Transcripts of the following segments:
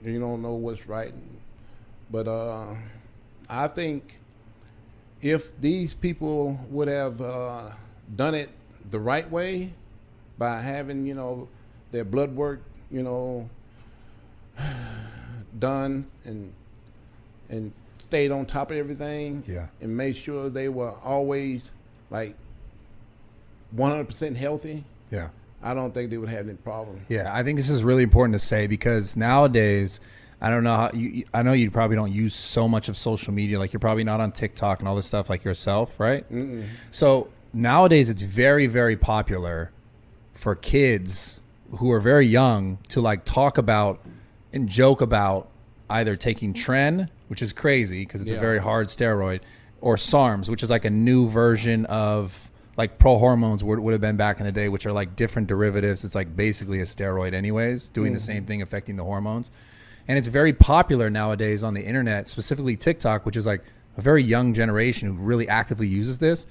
You don't know what's right. But I think if these people would have done it the right way by having, their blood work, done and stayed on top of everything, and made sure they were always like 100% healthy, I don't think they would have any problem. Yeah, I think this is really important to say because nowadays, I don't know how I know you probably don't use so much of social media. Like you're probably not on TikTok and all this stuff like yourself, right? Mm-mm. So nowadays it's very, very popular for kids who are very young to like talk about and joke about either taking Tren, which is crazy because it's a very hard steroid, or SARMs, which is like a new version of like pro hormones would have been back in the day, which are like different derivatives. It's like basically a steroid anyways, doing the same thing, affecting the hormones. And it's very popular nowadays on the internet, specifically TikTok, which is like a very young generation who really actively uses this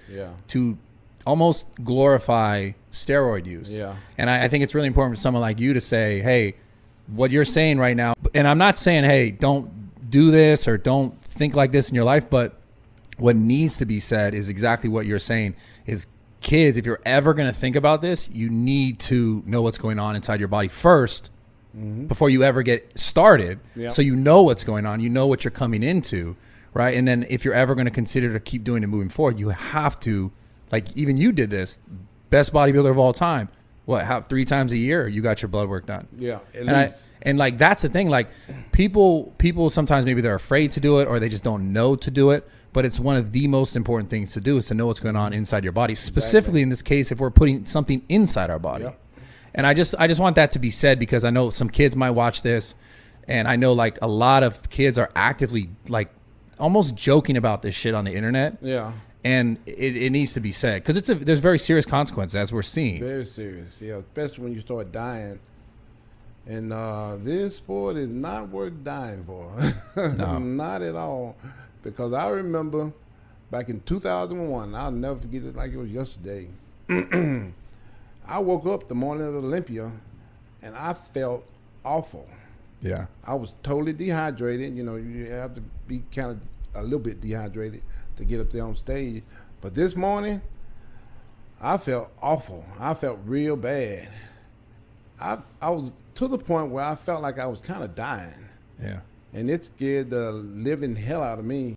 to almost glorify steroid use. Yeah. And I think it's really important for someone like you to say, hey, what you're saying right now, and I'm not saying, hey, don't do this or don't think like this in your life, but what needs to be said is exactly what you're saying is kids, if you're ever going to think about this, you need to know what's going on inside your body first before you ever get started. So you know what's going on, you know what you're coming into, right? And then if you're ever going to consider to keep doing it moving forward, you have to, like even you did this, best bodybuilder of all time. What, how 3 times a year you got your blood work done? Yeah. And like that's the thing, like people sometimes maybe they're afraid to do it or they just don't know to do it, but it's one of the most important things to do is to know what's going on inside your body, specifically in this case if we're putting something inside our body. And I just want that to be said because I know some kids might watch this, and I know like a lot of kids are actively like almost joking about this shit on the internet. And it needs to be said because there's very serious consequences as we're seeing. Very serious, especially when you start dying. And this sport is not worth dying for. No. Not at all. Because I remember back in 2001, I'll never forget it like it was yesterday. I woke up the morning of Olympia and I felt awful. I was totally dehydrated. You have to be kind of a little bit dehydrated to get up there on stage. But this morning, I felt awful. I felt real bad. I was to the point where I felt like I was kind of dying. And it scared the living hell out of me.